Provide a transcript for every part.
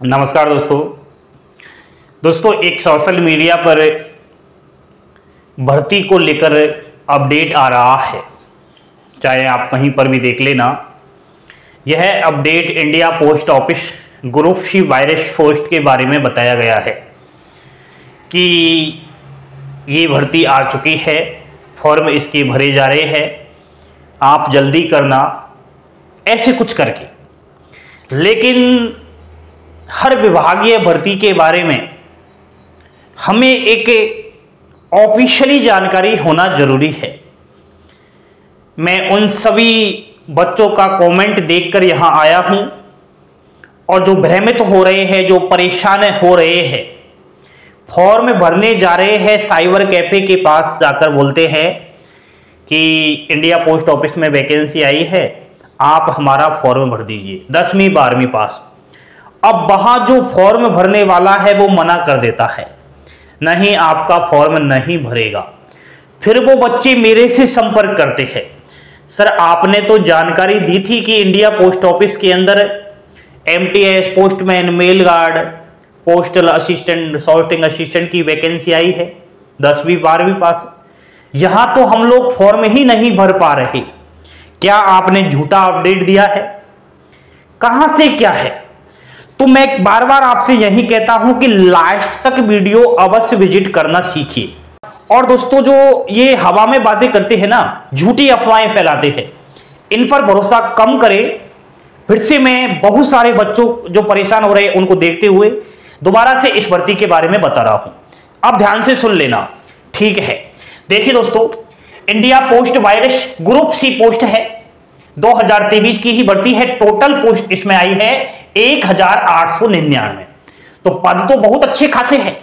नमस्कार दोस्तों एक सोशल मीडिया पर भर्ती को लेकर अपडेट आ रहा है, चाहे आप कहीं पर भी देख लेना। यह update India post office group C various post के बारे में बताया गया है कि ये भर्ती आ चुकी है, फॉर्म इसके भरे जा रहे हैं, आप जल्दी करना, ऐसे कुछ करके। लेकिन हर विभागीय भर्ती के बारे में हमें एक ऑफिशियली जानकारी होना जरूरी है। मैं उन सभी बच्चों का कमेंट देखकर यहां आया हूं और जो भ्रमित हो रहे हैं, जो परेशान हो रहे हैं, फॉर्म भरने जा रहे हैं, साइबर कैफे के पास जाकर बोलते हैं कि इंडिया पोस्ट ऑफिस में वैकेंसी आई है, आप हमारा फॉर्म भर दीजिए, 10वीं 12वीं पास। अब वहां जो फॉर्म भरने वाला है वो मना कर देता है, नहीं आपका फॉर्म नहीं भरेगा। फिर वो बच्चे मेरे से संपर्क करते हैं, सर आपने तो जानकारी दी थी कि इंडिया पोस्ट ऑफिस के अंदर MTS, postman, mail guard, postal assistant, sorting assistant की वैकेंसी आई है 10वीं 12वीं पास। यहां तो हम लोग फॉर्म ही नहीं भर पा रहे, क्या आपने झूठा अपडेट दिया है? कहां से क्या है? तो मैं बार बार आपसे यही कहता हूं कि लास्ट तक वीडियो अवश्य विजिट करना सीखिए। और दोस्तों जो ये हवा में बातें करते हैं ना, झूठी अफवाहें फैलाते हैं, इन पर भरोसा कम करें। फिर से मैं बहुत सारे बच्चों जो परेशान हो रहे हैं उनको देखते हुए दोबारा से इस भर्ती के बारे में बता रहा हूं, अब ध्यान से सुन लेना, ठीक है? देखिए दोस्तों, India post various group C post है, 2023 की ही भर्ती है। टोटल पोस्ट इसमें आई है 1899। तो पद तो बहुत अच्छे खासे हैं।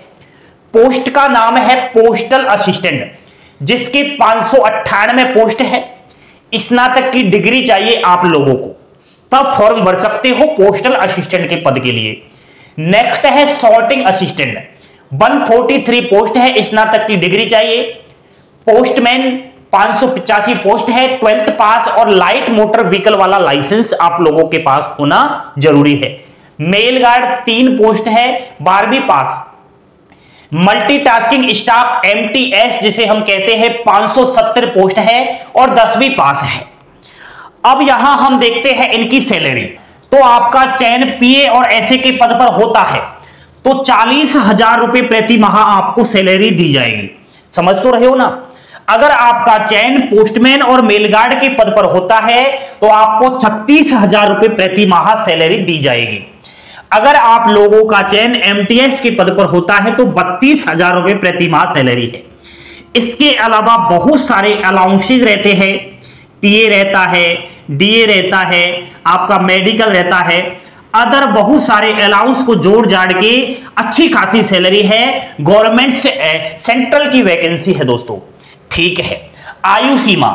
पोस्ट का नाम है पोस्टल असिस्टेंट, जिसके 598 पोस्ट है। स्नातक की डिग्री चाहिए आप लोगों को, तब फॉर्म भर सकते हो पोस्टल असिस्टेंट के पद के लिए। नेक्स्ट है सॉर्टिंग असिस्टेंट, 143 पोस्ट है, स्नातक की डिग्री चाहिए। पोस्टमैन 585 पोस्ट है, 12th पास और लाइट मोटर व्हीकल वाला लाइसेंस आप लोगों के पास होना जरूरी है। मेल गार्ड 3 पोस्ट है, 12वीं पास। मल्टीटास्किंग स्टाफ एमटीएस जिसे हम कहते हैं 570 पोस्ट है और 10वीं पास है। अब यहां हम देखते हैं इनकी सैलरी। तो आपका चयन पीए और एसए के पद पर होता है तो 40,000 रुपए प्रति माह आपको सैलरी दी जाएगी। समझ तो रहे हो ना? अगर आपका चयन पोस्टमैन और मेलगार्ड के पद पर होता है तो आपको 36,000 रुपए प्रति माह सैलरी दी जाएगी। अगर आप लोगों का चयन एमटीएस के पद पर होता है तो 32,000 रुपए प्रति माह सैलरी है। इसके अलावा बहुत सारे अलाउंसेज रहते हैं, टीए रहता है, डीए रहता है, आपका मेडिकल रहता है, अदर बहुत सारे अलाउंस को जोड़ जाड़ के अच्छी खासी सैलरी है। गवर्नमेंट से सेंट्रल की वैकेंसी है दोस्तों, ठीक है? आयु सीमा,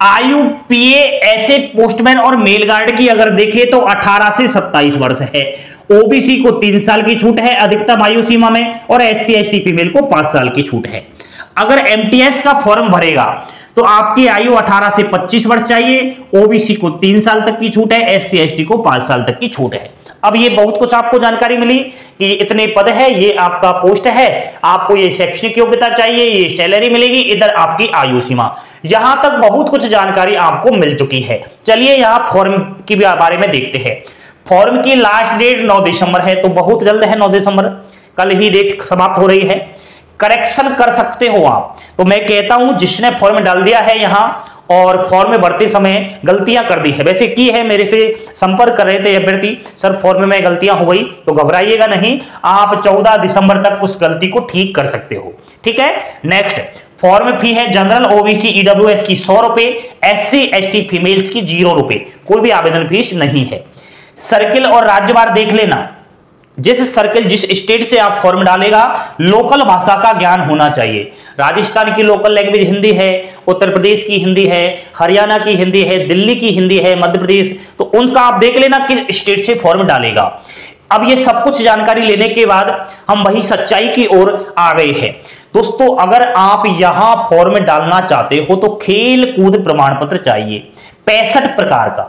आयु पीए ऐसे पोस्टमैन और मेलगार्ड की अगर देखें तो 18 से 27 वर्ष है। ओबीसी को 3 साल की छूट है अधिकतम आयु सीमा में, और एससी एसटी फीमेल को 5 साल की छूट है। अगर एमटीएस का फॉर्म भरेगा तो आपकी आयु 18 से 25 वर्ष चाहिए, ओबीसी को 3 साल तक की छूट है, एससी एसटी को 5 साल तक की छूट है। अब ये बहुत कुछ आपको जानकारी मिली कि इतने पद है, ये आपका पोस्ट है, आपको ये शैक्षणिक योग्यता चाहिए, ये सैलरी मिलेगी, इधर आपकी आयु सीमा। यहां तक बहुत कुछ जानकारी आपको मिल चुकी है। चलिए यहां फॉर्म के बारे में देखते हैं। फॉर्म की लास्ट डेट 9 दिसंबर है, तो बहुत जल्द है, 9 दिसंबर, कल ही डेट समाप्त हो रही है। करेक्शन कर सकते हो आप। तो मैं कहता हूं जिसने फॉर्म डाल दिया है यहां और फॉर्म भरते समय गलतियां कर दी है, वैसे की है, मेरे से संपर्क कर रहे थे अभ्यर्थी, सर फॉर्म में गलतियां हो गई, तो घबराइएगा नहीं, आप 14 दिसंबर तक उस गलती को ठीक कर सकते हो, ठीक है? नेक्स्ट, फॉर्म फी है जनरल ओबीसी ईडब्ल्यूएस की 100 रुपए, एससी एसटी फीमेल्स की 0 रुपए, कोई भी आवेदन फीस नहीं है। सर्किल और राज्यवार देख लेना, जिस सर्किल जिस स्टेट से आप फॉर्म डालेगा लोकल भाषा का ज्ञान होना चाहिए। राजस्थान की लोकल लैंग्वेज हिंदी है, उत्तर प्रदेश की हिंदी है, हरियाणा की हिंदी है, दिल्ली की हिंदी है, मध्य प्रदेश, तो उनका आप देख लेना किस स्टेट से फॉर्म डालेगा। अब ये सब कुछ जानकारी लेने के बाद हम वही सच्चाई की ओर आ गए हैं। दोस्तों अगर आप यहां फॉर्म डालना चाहते हो तो खेल कूद प्रमाण पत्र चाहिए 65 प्रकार का,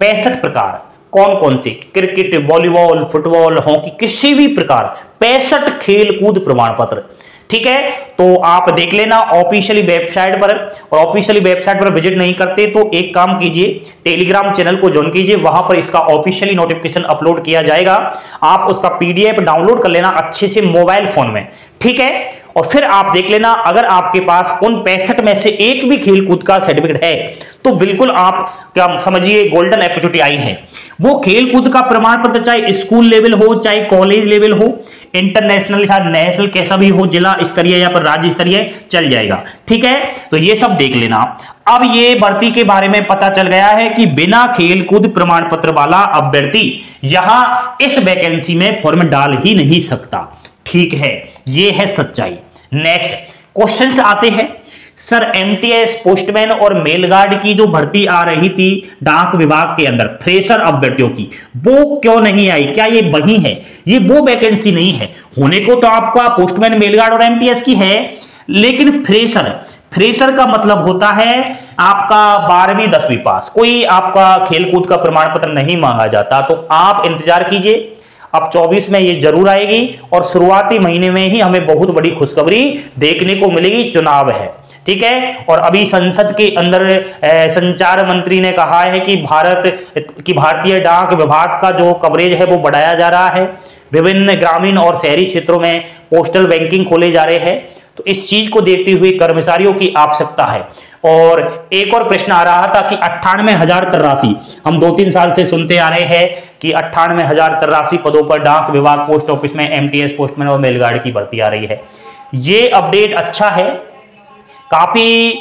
65 प्रकार, कौन कौन से? क्रिकेट, वॉलीबॉल, फुटबॉल, हॉकी, किसी भी प्रकार 65 खेल कूद प्रमाण पत्र। ठीक है, तो आप देख लेना ऑफिशियली वेबसाइट पर, और ऑफिशियली वेबसाइट पर विजिट नहीं करते तो एक काम कीजिए, टेलीग्राम चैनल को ज्वाइन कीजिए, वहां पर इसका ऑफिशियली नोटिफिकेशन अपलोड किया जाएगा। आप उसका पीडीएफ डाउनलोड कर लेना अच्छे से मोबाइल फोन में। ठीक है, और फिर आप देख लेना अगर आपके पास उन 65 में से एक भी खेलकूद का सर्टिफिकेट है तो बिल्कुल आप क्या समझिए गोल्डन अपॉर्चुनिटी आई है। वो खेलकूद का प्रमाण पत्र चाहे स्कूल लेवल हो, चाहे कॉलेज लेवल हो, इंटरनेशनल या नेशनल कैसा भी हो, जिला स्तरीय या फिर राज्य स्तरीय चल जाएगा। ठीक है, तो ये सब देख लेना। अब ये भर्ती के बारे में पता चल गया है कि बिना खेलकूद प्रमाण पत्र वाला अभ्यर्थी यहां इस वैकेंसी में फॉर्म डाल ही नहीं सकता। ठीक है, ये है सच्चाई। नेक्स्ट क्वेश्चंस आते हैं। सर एमटीएस पोस्टमैन और मेलगार्ड की जो भर्ती आ रही थी डाक विभाग के अंदर फ्रेशर अभ्यर्थियों की, वो क्यों नहीं आई? क्या ये वही है? ये वो वैकेंसी नहीं है। होने को तो आपका पोस्टमैन, मेलगार्ड और एमटीएस की है, लेकिन फ्रेशर का मतलब होता है आपका 12वीं 10वीं पास, कोई आपका खेलकूद का प्रमाण पत्र नहीं मांगा जाता। तो आप इंतजार कीजिए, अब 24 में ये जरूर आएगी और शुरुआती महीने में ही हमें बहुत बड़ी खुशखबरी देखने को मिलेगी। चुनाव है, ठीक है, और अभी संसद के अंदर संचार मंत्री ने कहा है कि भारतीय डाक विभाग का जो कवरेज है वो बढ़ाया जा रहा है। विभिन्न ग्रामीण और शहरी क्षेत्रों में पोस्टल बैंकिंग खोले जा रहे हैं, तो इस चीज को देखते हुए कर्मचारियों की आवश्यकता है। और एक और प्रश्न आ रहा था कि 98,083, हम 2-3 साल से सुनते आ रहे हैं कि 98,083 पदों पर डाक विभाग पोस्ट ऑफिस में एमटीएस पोस्टमैन और मेलगार्ड की भर्ती आ रही है। ये अपडेट अच्छा है, काफी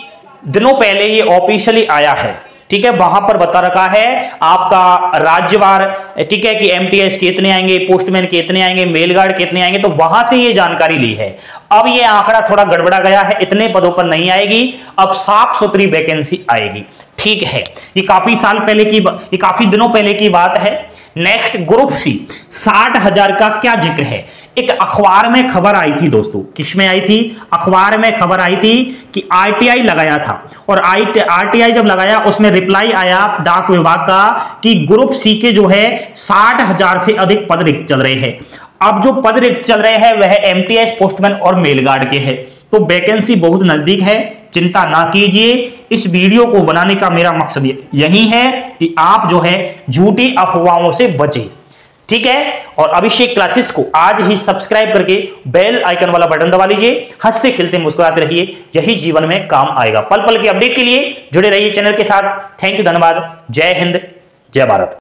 दिनों पहले ये ऑफिशियली आया है। ठीक है, वहां पर बता रखा है आपका राज्यवार, ठीक है, कि एमटीएस के इतने आएंगे, पोस्टमैन के इतने आएंगे, मेलगार्ड के इतने आएंगे, तो वहां से ये जानकारी ली है। अब ये आंकड़ा थोड़ा गड़बड़ा गया है, इतने पदों पर नहीं आएगी, अब साफ सुथरी वैकेंसी आएगी। ठीक है, ये काफी दिनों पहले की बात है। नेक्स्ट ग्रुप सी 60,000 का क्या जिक्र है? एक अखबार में खबर आई थी दोस्तों, किसमें आई थी? अखबार में खबर आई थी कि आरटीआई लगाया था, और आरटीआई जब लगाया उसमें रिप्लाई आया डाक विभाग का कि ग्रुप सी के जो है 60,000 से अधिक पद रिक्त चल रहे हैं। अब जो पद रिक्त चल रहे हैं वह एमटीएस पोस्टमैन और मेलगार्ड के हैं, तो वैकेंसी बहुत नजदीक है, चिंता ना कीजिए। इस वीडियो को बनाने का मेरा मकसद यही है कि आप जो है झूठी अफवाहों से बचें। ठीक है, और अभिषेक क्लासेस को आज ही सब्सक्राइब करके बेल आइकन वाला बटन दबा लीजिए। हंसते खिलते मुस्कुराते रहिए, यही जीवन में काम आएगा। पल पल के अपडेट के लिए जुड़े रहिए चैनल के साथ। थैंक यू, धन्यवाद। जय हिंद, जय भारत।